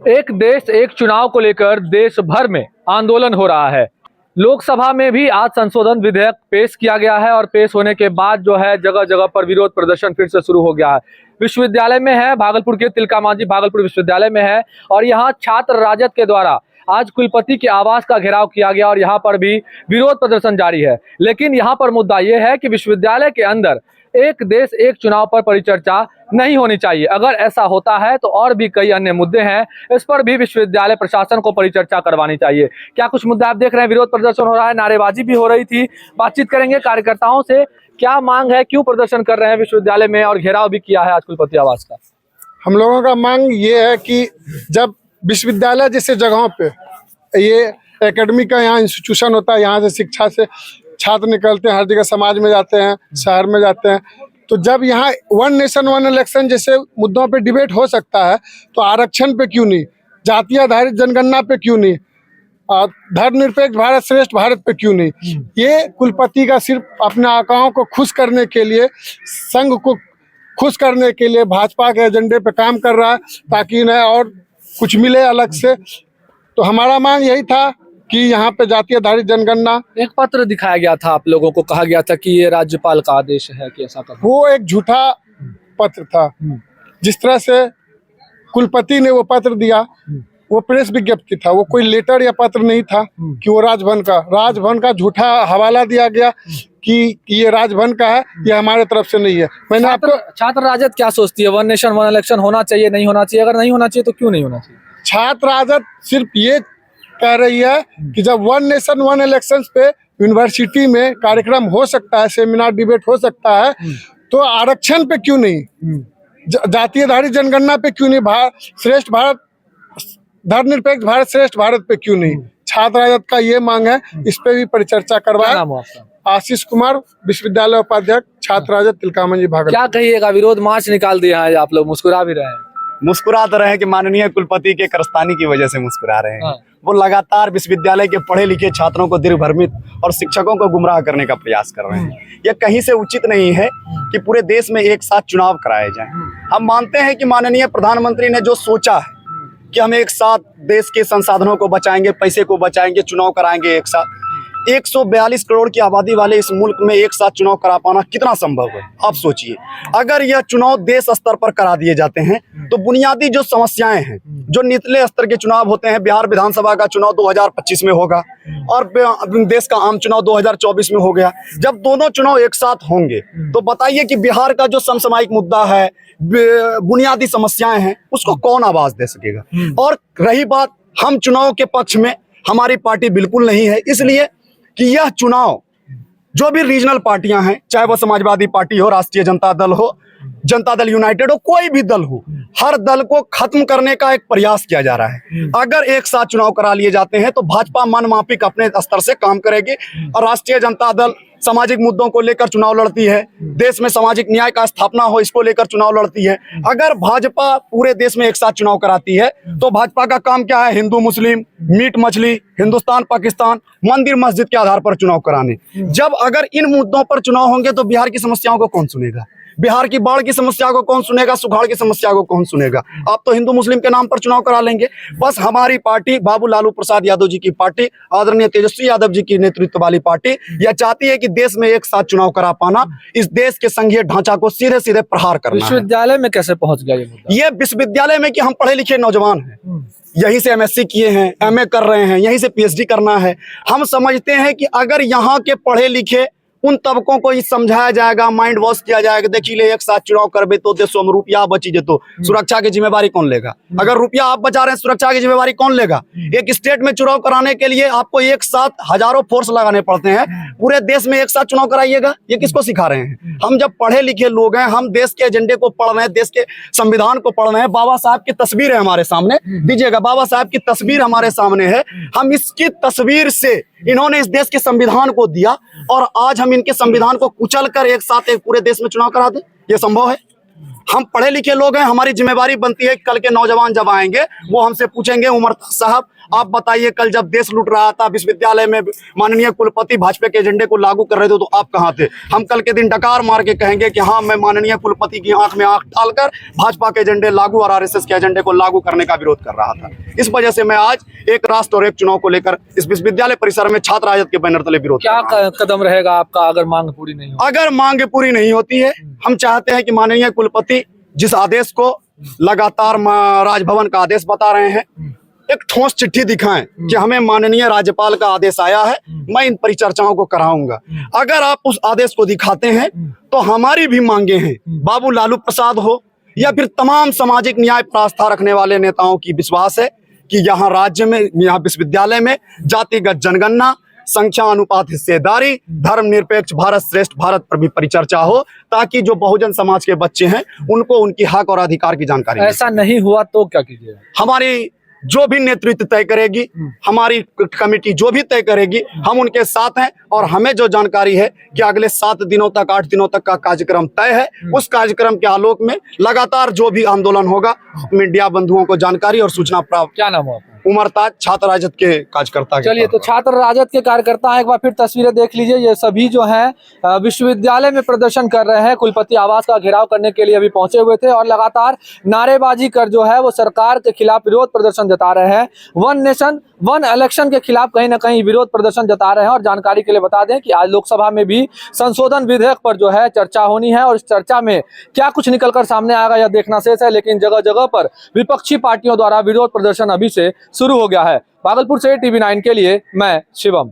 एक देश एक चुनाव को लेकर देश भर में आंदोलन हो रहा है। लोकसभा में भी आज संशोधन विधेयक पेश किया गया है और पेश होने के बाद जो है जगह जगह पर विरोध प्रदर्शन फिर से शुरू हो गया है। विश्वविद्यालय में है, भागलपुर के तिलका मांझी भागलपुर विश्वविद्यालय में है और यहाँ छात्र राजद के द्वारा आज कुलपति के आवास का घेराव किया गया और यहाँ पर भी विरोध प्रदर्शन जारी है। लेकिन यहाँ पर मुद्दा यह है कि विश्वविद्यालय के अंदर एक देश एक चुनाव पर परिचर्चा नहीं होनी चाहिए। अगर ऐसा होता है तो और भी कई अन्य मुद्दे हैं, इस पर भी विश्वविद्यालय प्रशासन को परिचर्चा करवानी चाहिए। क्या कुछ मुद्दे आप देख रहे हैं, विरोध प्रदर्शन हो रहा है, नारेबाजी भी हो रही थी। बातचीत करेंगे कार्यकर्ताओं से, क्या मांग है, क्यों प्रदर्शन कर रहे हैं विश्वविद्यालय में और घेराव भी किया है आज कुलपति आवास का। हम लोगों का मांग ये है कि जब विश्वविद्यालय जैसे जगहों पे ये एकेडमी का यहाँ इंस्टीट्यूशन होता है, यहाँ से शिक्षा से छात्र निकलते हैं, हर जगह समाज में जाते हैं, शहर में जाते हैं, तो जब यहाँ वन नेशन वन इलेक्शन जैसे मुद्दों पे डिबेट हो सकता है तो आरक्षण पे क्यों नहीं, जातीय आधारित जनगणना पे क्यों नहीं, धर्मनिरपेक्ष भारत श्रेष्ठ भारत पे क्यों नहीं। ये कुलपति का सिर्फ अपने आकाओं को खुश करने के लिए, संघ को खुश करने के लिए भाजपा के एजेंडे पे काम कर रहा है ताकि इन्हें और कुछ मिले अलग से। तो हमारा मांग यही था कि यहाँ पे जातीय आधारित जनगणना। एक पत्र दिखाया गया था, आप लोगों को कहा गया था कि ये राज्यपाल का आदेश है कि ऐसा करना। वो एक झूठा पत्र था। जिस तरह से कुलपति ने वो पत्र दिया वो प्रेस विज्ञप्ति था, वो कोई लेटर या पत्र नहीं था कि वो राजभवन का झूठा हवाला दिया गया कि ये राजभवन का है, ये हमारे तरफ से नहीं है। मैंने आपको छात्र राजद क्या सोचती है, वन नेशन वन इलेक्शन होना चाहिए, नहीं होना चाहिए? अगर नहीं होना चाहिए तो क्यों नहीं होना चाहिए? छात्र राजद सिर्फ ये कह रही है कि जब वन नेशन वन इलेक्शंस पे यूनिवर्सिटी में कार्यक्रम हो सकता है, सेमिनार डिबेट हो सकता है, तो आरक्षण पे क्यों नहीं, जातीय आधारित जनगणना पे क्यों नहीं, श्रेष्ठ भारत धर्मनिरपेक्ष भारत श्रेष्ठ भारत पे क्यों नहीं। छात्र राजद का ये मांग है, इस पे भी परिचर्चा करवाए। आशीष कुमार, विश्वविद्यालय उपाध्यक्ष, छात्र राजद, तिलका मांझी भागलपुर। क्या कहिएगा, विरोध मार्च निकाल दिया है, आप लोग मुस्कुरा भी रहे हैं? मुस्कुरा तो रहे हैं कि माननीय कुलपति के कारस्तानी की वजह से मुस्कुरा रहे हैं। वो लगातार विश्वविद्यालय के पढ़े लिखे छात्रों को दिग्भ्रमित और शिक्षकों को गुमराह करने का प्रयास कर रहे हैं। यह कहीं से उचित नहीं है कि पूरे देश में एक साथ चुनाव कराए जाएं। हम मानते हैं कि माननीय प्रधानमंत्री ने जो सोचा है कि हम एक साथ देश के संसाधनों को बचाएंगे, पैसे को बचाएंगे, चुनाव कराएंगे एक साथ। 142 करोड़ की आबादी वाले इस मुल्क में एक साथ चुनाव करा पाना कितना संभव है? आप सोचिए, अगर यह चुनाव देश स्तर पर करा दिए जाते हैं तो बुनियादी जो समस्याएं हैं, जो निचले स्तर के चुनाव होते हैं, बिहार विधानसभा का चुनाव 2025 में होगा और देश का आम चुनाव 2024 में हो गया, जब दोनों चुनाव एक साथ होंगे तो बताइए कि बिहार का जो समसामयिक मुद्दा है, बुनियादी समस्याएं हैं, उसको कौन आवाज दे सकेगा? और रही बात, हम चुनाव के पक्ष में हमारी पार्टी बिल्कुल नहीं है, इसलिए कि यह चुनाव जो भी रीजनल पार्टियां हैं, चाहे वह समाजवादी पार्टी हो, राष्ट्रीय जनता दल हो, जनता दल यूनाइटेड हो, कोई भी दल हो, हर दल को खत्म करने का एक प्रयास किया जा रहा है। अगर एक साथ चुनाव करा लिए जाते हैं तो भाजपा मनमाफिक अपने स्तर से काम करेगी और राष्ट्रीय जनता दल सामाजिक मुद्दों को लेकर चुनाव लड़ती है, देश में सामाजिक न्याय का स्थापना हो इसको लेकर चुनाव लड़ती है। अगर भाजपा पूरे देश में एक साथ चुनाव कराती है तो भाजपा का काम क्या है? हिंदू मुस्लिम, मीट मछली, हिंदुस्तान पाकिस्तान, मंदिर मस्जिद के आधार पर चुनाव कराने। जब अगर इन मुद्दों पर चुनाव होंगे तो बिहार की समस्याओं को कौन सुनेगा? बिहार की बाढ़ की समस्या को कौन सुनेगा? सुखाड़ की समस्या को कौन सुनेगा? आप तो हिंदू मुस्लिम के नाम पर चुनाव करा लेंगे। बस हमारी पार्टी, बाबू लालू प्रसाद यादव जी की पार्टी, आदरणीय तेजस्वी यादव जी की नेतृत्व वाली पार्टी, यह चाहती है कि देश में एक साथ चुनाव करा पाना, इस देश के संघीय ढांचा को सीधे सीधे प्रहार करना। विश्वविद्यालय में कैसे पहुंच गया ये विश्वविद्यालय में कि हम पढ़े लिखे नौजवान हैं, यहीं से एमएससी किए हैं, एमए कर रहे हैं, यहीं से पीएचडी करना है। हम समझते हैं कि अगर यहाँ के पढ़े लिखे उन तबकों को समझाया जाएगा, माइंड वॉश किया जाएगा, देखिए ले एक साथ चुनाव करबे तो देशों में रुपया बची जेतो, सुरक्षा की जिम्मेवारी कौन लेगा? अगर रुपया आप बचा रहे हैं, सुरक्षा की जिम्मेवारी कौन लेगा? एक स्टेट में चुनाव कराने के लिए आपको एक साथ हजारों फोर्स लगाने पड़ते हैं, पूरे देश में एक साथ चुनाव कराइएगा, ये किसको सिखा रहे हैं? हम जब पढ़े लिखे लोग हैं, हम देश के एजेंडे को पढ़ रहे हैं, देश के संविधान को पढ़ रहे हैं, बाबा साहब की तस्वीर है हमारे सामने, दीजिएगा, बाबा साहब की तस्वीर हमारे सामने है, हम इसकी तस्वीर से इन्होंने इस देश के संविधान को दिया और आज हम इनके संविधान को कुचल कर एक साथ एक पूरे देश में चुनाव करा दें, ये संभव है? हम पढ़े लिखे लोग हैं, हमारी जिम्मेवारी बनती है कल के नौजवान जब आएंगे वो हमसे पूछेंगे उमर साहब आप बताइए कल जब देश लूट रहा था विश्वविद्यालय में माननीय कुलपति भाजपा के एजेंडे को लागू कर रहे थे तो आप कहाँ थे। हम कल के दिन डकार मार के कहेंगे कि हाँ मैं माननीय कुलपति की आंख में आंख डालकर भाजपा के एजेंडे लागू और आरएसएस के एजेंडे को लागू करने का विरोध कर रहा था। इस वजह से मैं आज एक राष्ट्र और एक चुनाव को लेकर इस विश्वविद्यालय परिसर में छात्र राजद के बैनर तले विरोध क्या कदम रहेगा आपका अगर मांग पूरी नहीं हो? अगर मांग पूरी नहीं होती है हम चाहते हैं कि माननीय कुलपति जिस आदेश को लगातार राजभवन का आदेश बता रहे हैं एक ठोस चिट्ठी दिखाएं कि हमें माननीय राज्यपाल का आदेश आया है, मैं इन परिचर्चाओं को कराऊंगा। अगर आप उस आदेश को दिखाते हैं तो हमारी भी मांगे हैं, बाबू लालू प्रसाद हो या फिर तमाम सामाजिक न्याय पर आस्था रखने वाले नेताओं की विश्वास है कि यहाँ राज्य में यहाँ विश्वविद्यालय में जातिगत जनगणना संख्या अनुपात हिस्सेदारी धर्मनिरपेक्ष भारत श्रेष्ठ भारत पर भी परिचर्चा हो ताकि जो बहुजन समाज के बच्चे हैं उनको उनकी हक और अधिकार की जानकारी मिले। ऐसा नहीं हुआ तो क्या कीजिएगा? हमारी जो भी नेतृत्व तय करेगी, हमारी कमेटी जो भी तय करेगी हम उनके साथ हैं और हमें जो जानकारी है कि अगले 7 दिनों तक 8 दिनों तक का कार्यक्रम तय है, उस कार्यक्रम के आलोक में लगातार जो भी आंदोलन होगा मीडिया बंधुओं को जानकारी और सूचना प्राप्त। क्या नाम हो आपका? उमरताज, छात्र राजद के कार्यकर्ता। चलिए तो छात्र राजद के कार्यकर्ता हैं, एक बार फिर तस्वीरें देख लीजिए। ये सभी जो हैं विश्वविद्यालय में प्रदर्शन कर रहे हैं, कुलपति आवास का घेराव करने के लिए अभी पहुंचे हुए थे और लगातार नारेबाजी कर जो है वो सरकार के खिलाफ विरोध प्रदर्शन जता रहे हैं। वन नेशन वन इलेक्शन के खिलाफ कहीं ना कहीं विरोध प्रदर्शन जता रहे हैं। और जानकारी के लिए बता दें कि आज लोकसभा में भी संशोधन विधेयक पर जो है चर्चा होनी है और इस चर्चा में क्या कुछ निकलकर सामने आएगा यह देखना शेष है। लेकिन जगह जगह पर विपक्षी पार्टियों द्वारा विरोध प्रदर्शन अभी से शुरू हो गया है। भागलपुर से TV9 के लिए मैं शिवम।